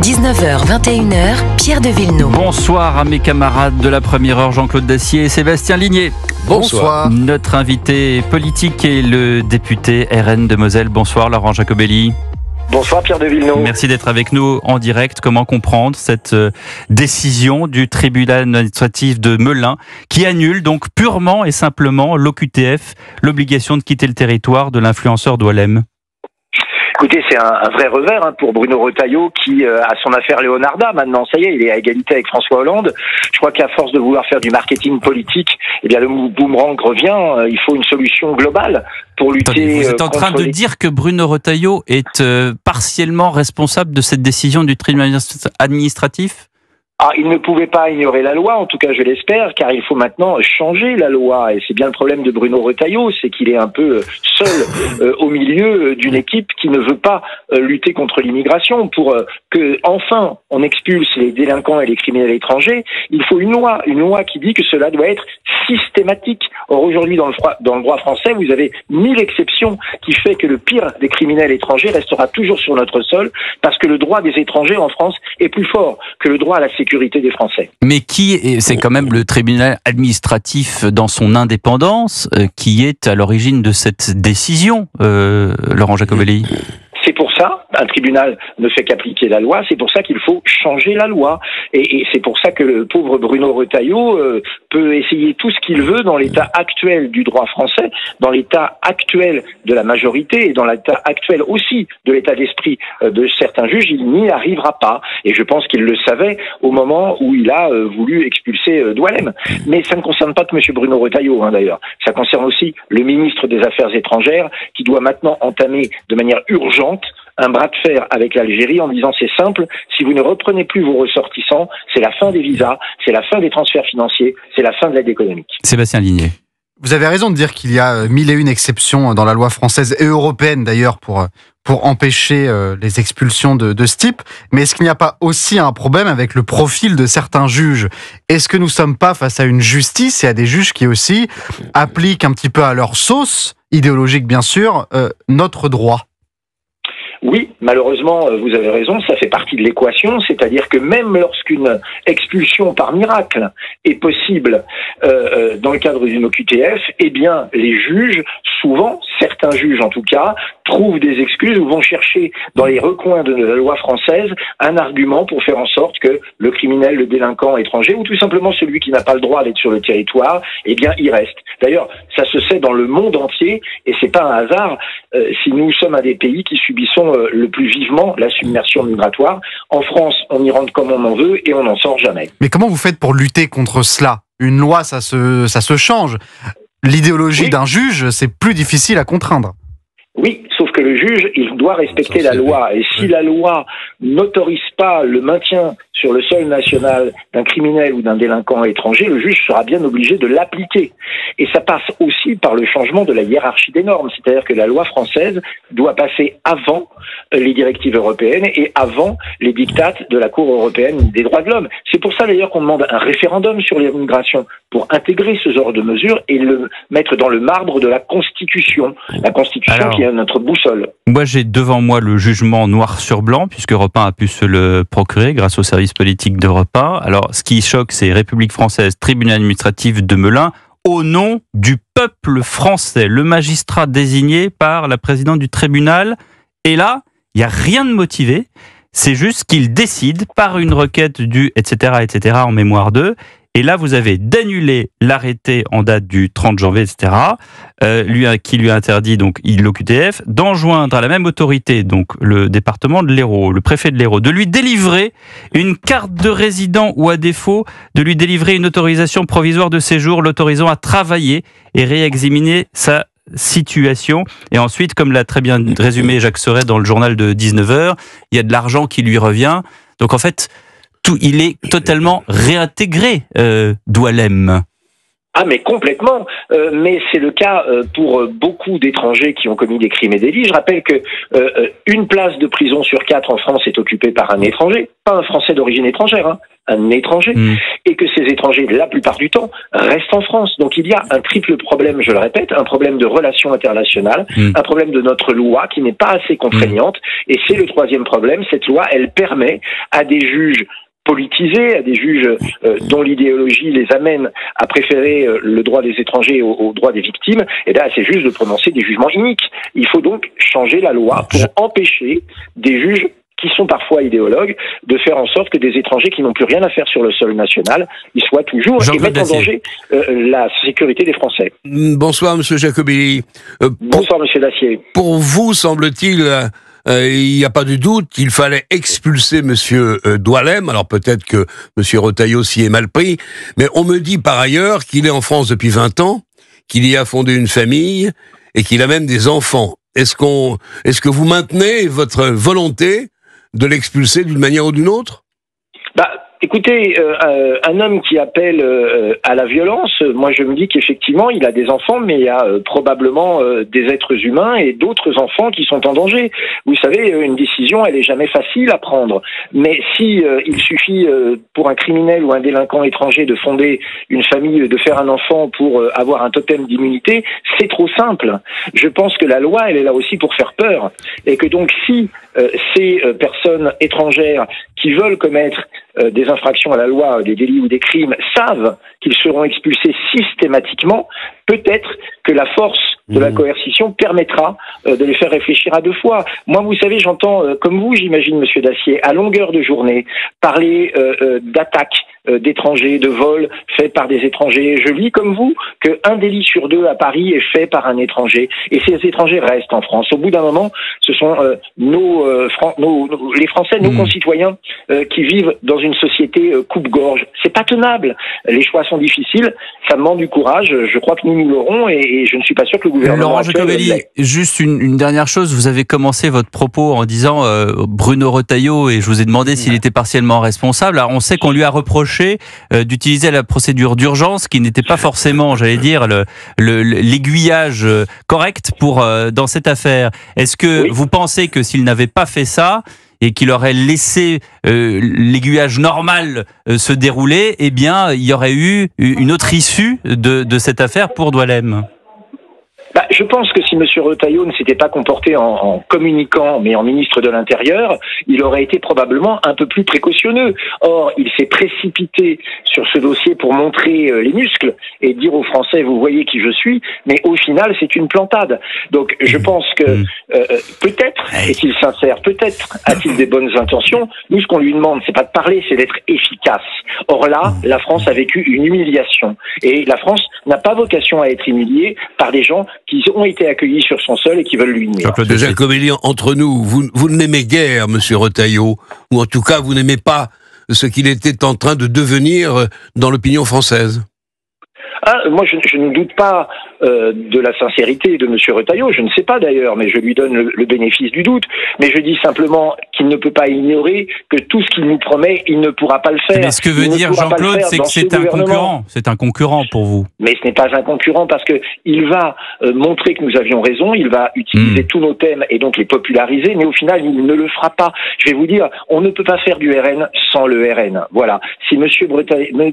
19h, 21h, Pierre de Villeneuve. Bonsoir à mes camarades de la première heure, Jean-Claude Dacier et Sébastien Ligné. Bonsoir. Notre invité politique est le député RN de Moselle. Bonsoir Laurent Jacobelli. Bonsoir Pierre de Villeneuve. Merci d'être avec nous en direct. Comment comprendre cette décision du tribunal administratif de Melun qui annule donc purement et simplement l'OQTF, l'obligation de quitter le territoire de l'influenceur Doualem? Écoutez, c'est un vrai revers pour Bruno Retailleau qui a son affaire Leonarda maintenant. Ça y est, il est à égalité avec François Hollande. Je crois qu'à force de vouloir faire du marketing politique, eh bien le boomerang revient. Il faut une solution globale pour lutter. Attendez, vous êtes en train de dire que Bruno Retailleau est partiellement responsable de cette décision du tribunal administratif ? Ah, il ne pouvait pas ignorer la loi, en tout cas je l'espère, car il faut maintenant changer la loi. Et c'est bien le problème de Bruno Retailleau, c'est qu'il est un peu seul au milieu d'une équipe qui ne veut pas lutter contre l'immigration. Pour que enfin on expulse les délinquants et les criminels étrangers, il faut une loi qui dit que cela doit être systématique. Or aujourd'hui dans le droit français, vous avez 1000 exceptions qui fait que le pire des criminels étrangers restera toujours sur notre sol parce que le droit des étrangers en France est plus fort que le droit à la sécurité des Français. Mais c'est quand même le tribunal administratif dans son indépendance qui est à l'origine de cette décision, Laurent Jacobelli. C'est pour ça, un tribunal ne fait qu'appliquer la loi, c'est pour ça qu'il faut changer la loi. Et c'est pour ça que le pauvre Bruno Retailleau peut essayer tout ce qu'il veut dans l'état actuel du droit français, dans l'état actuel de la majorité et dans l'état actuel aussi de l'état d'esprit de certains juges, il n'y arrivera pas. Et je pense qu'il le savait au moment où il a voulu expulser Doualem. Mais ça ne concerne pas que M. Bruno Retailleau, d'ailleurs. Ça concerne aussi le ministre des Affaires étrangères qui doit maintenant entamer de manière urgente un bras de fer avec l'Algérie en disant c'est simple, si vous ne reprenez plus vos ressortissants, c'est la fin des visas, c'est la fin des transferts financiers, c'est la fin de l'aide économique. Sébastien Ligné. Vous avez raison de dire qu'il y a 1001 exceptions dans la loi française et européenne d'ailleurs pour empêcher les expulsions de ce type. Mais est-ce qu'il n'y a pas aussi un problème avec le profil de certains juges? Est-ce que nous ne sommes pas face à une justice et à des juges qui aussi appliquent un petit peu à leur sauce, idéologique bien sûr, notre droit? Oui, malheureusement, vous avez raison, ça fait partie de l'équation, c'est-à-dire que même lorsqu'une expulsion par miracle est possible dans le cadre d'une OQTF, eh bien, les juges, souvent, certains juges en tout cas, trouvent des excuses ou vont chercher dans les recoins de la loi française un argument pour faire en sorte que le criminel, le délinquant étranger ou tout simplement celui qui n'a pas le droit d'être sur le territoire, eh bien, il reste. D'ailleurs, ça se sait dans le monde entier et c'est pas un hasard si nous sommes un des pays qui subissons le plus vivement la submersion migratoire. En France, on y rentre comme on en veut et on n'en sort jamais. Mais comment vous faites pour lutter contre cela? Une loi, ça se change. L'idéologie d'un juge, c'est plus difficile à contraindre. Oui, sauf que le juge, il doit respecter la loi. Et si la loi n'autorise pas le maintien sur le sol national d'un criminel ou d'un délinquant étranger, le juge sera bien obligé de l'appliquer. Et ça passe aussi par le changement de la hiérarchie des normes. C'est-à-dire que la loi française doit passer avant les directives européennes et avant les dictats de la Cour européenne des droits de l'homme. C'est pour ça d'ailleurs qu'on demande un référendum sur l'immigration pour intégrer ce genre de mesures et le mettre dans le marbre de la Constitution. La Constitution qui est notre boussole. Moi, j'ai devant moi le jugement noir sur blanc, puisque Europe 1 a pu se le procurer grâce au service politique d'Europe 1. Alors, ce qui choque, c'est République française, tribunal administratif de Melun, au nom du peuple français, le magistrat désigné par la présidente du tribunal. Et là, il n'y a rien de motivé. C'est juste qu'il décide par une requête du etc. en mémoire d'eux. Et là, vous avez d'annuler l'arrêté en date du 30 janvier, etc., qui lui interdit donc l'OQTF, d'enjoindre à la même autorité, donc le département de l'Hérault, le préfet de l'Hérault, de lui délivrer une carte de résident ou à défaut, de lui délivrer une autorisation provisoire de séjour l'autorisant à travailler et réexaminer sa situation. Et ensuite, comme l'a très bien résumé Jacques Serret dans le journal de 19h, il y a de l'argent qui lui revient. Donc en fait, il est totalement réintégré, Doualem. Ah mais complètement, mais c'est le cas pour beaucoup d'étrangers qui ont commis des crimes et délits. Je rappelle que une place de prison sur 4 en France est occupée par un étranger, pas un Français d'origine étrangère, hein, un étranger, et que ces étrangers, la plupart du temps, restent en France. Donc il y a un triple problème, je le répète, un problème de relations internationales, un problème de notre loi qui n'est pas assez contraignante, et c'est le troisième problème, cette loi, elle permet à des juges politisés, à des juges dont l'idéologie les amène à préférer le droit des étrangers au droit des victimes, et là, c'est juste de prononcer des jugements iniques. Il faut donc changer la loi pour empêcher des juges qui sont parfois idéologues, de faire en sorte que des étrangers qui n'ont plus rien à faire sur le sol national, ils soient toujours et mettent en danger la sécurité des Français. Bonsoir, Monsieur Jacobelli. Bonsoir, Monsieur Dacier. Pour vous, semble-t-il, il n'y a pas de doute qu'il fallait expulser Monsieur Doualem. Alors peut-être que Monsieur Retailleau s'y est mal pris, mais on me dit par ailleurs qu'il est en France depuis 20 ans, qu'il y a fondé une famille et qu'il a même des enfants. Est-ce que vous maintenez votre volonté de l'expulser d'une manière ou d'une autre? Écoutez, un homme qui appelle à la violence, moi je me dis qu'effectivement il a des enfants, mais il y a probablement des êtres humains et d'autres enfants qui sont en danger. Vous savez, une décision, elle est jamais facile à prendre. Mais si il suffit pour un criminel ou un délinquant étranger de fonder une famille, de faire un enfant pour avoir un totem d'immunité, c'est trop simple. Je pense que la loi, elle est là aussi pour faire peur. Et que donc si ces personnes étrangères qui veulent commettre des infractions à la loi, des délits ou des crimes, savent qu'ils seront expulsés systématiquement, peut-être que la force de la coercition permettra de les faire réfléchir à 2 fois. Moi, vous savez, j'entends, comme vous, j'imagine, Monsieur Dacier, à longueur de journée, parler d'attaques d'étrangers, de vols faits par des étrangers. Je lis comme vous qu'un délit sur 2 à Paris est fait par un étranger. Et ces étrangers restent en France. Au bout d'un moment, ce sont les Français, nos concitoyens, qui vivent dans une société coupe-gorge. C'est pas tenable. Les choix sont difficiles. Ça demande du courage. Je crois que nous l'aurons et je ne suis pas sûr que le gouvernement... Laurent Jacobelli, juste une dernière chose. Vous avez commencé votre propos en disant Bruno Retailleau, et je vous ai demandé s'il était partiellement responsable. Alors on sait qu'on lui a reproché d'utiliser la procédure d'urgence qui n'était pas forcément, j'allais dire, l'aiguillage correct dans cette affaire. Est-ce que vous pensez que s'il n'avait pas fait ça et qu'il aurait laissé l'aiguillage normal se dérouler, eh bien, il y aurait eu une autre issue de cette affaire pour Doualem? Je pense que si M. Retailleau ne s'était pas comporté en communicant, mais en ministre de l'Intérieur, il aurait été probablement un peu plus précautionneux. Or, il s'est précipité sur ce dossier pour montrer les muscles et dire aux Français, vous voyez qui je suis, mais au final, c'est une plantade. Donc, je pense que peut-être est-il sincère, peut-être a-t-il des bonnes intentions. Nous, ce qu'on lui demande, c'est pas de parler, c'est d'être efficace. Or là, la France a vécu une humiliation. Et la France n'a pas vocation à être humiliée par des gens qui ont été accueillis sur son sol et qui veulent lui nuire. Jacobelli, entre nous, vous n'aimez guère Monsieur Retailleau, ou en tout cas vous n'aimez pas ce qu'il était en train de devenir dans l'opinion française. Moi, je ne doute pas de la sincérité de M. Retailleau, je ne sais pas d'ailleurs, mais je lui donne le bénéfice du doute. Mais je dis simplement qu'il ne peut pas ignorer que tout ce qu'il nous promet, il ne pourra pas le faire. Mais ce que veut dire Jean-Claude, c'est que c'est un concurrent. C'est un concurrent pour vous. Mais ce n'est pas un concurrent parce que il va montrer que nous avions raison, il va utiliser tous nos thèmes et donc les populariser, mais au final, il ne le fera pas. Je vais vous dire, on ne peut pas faire du RN sans le RN. Voilà. Si M.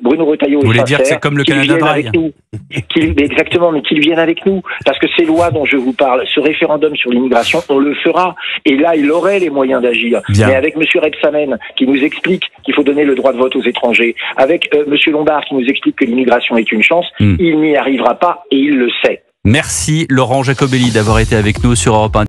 Bruno Retailleau est sincère, dire que c'est comme le Canada Dry. Exactement, mais qu'ils viennent avec nous, parce que ces lois dont je vous parle, ce référendum sur l'immigration, on le fera, et là il aurait les moyens d'agir. Mais avec M. Rebsamen qui nous explique qu'il faut donner le droit de vote aux étrangers, avec M. Lombard qui nous explique que l'immigration est une chance, il n'y arrivera pas et il le sait. Merci Laurent Jacobelli d'avoir été avec nous sur Europe 1.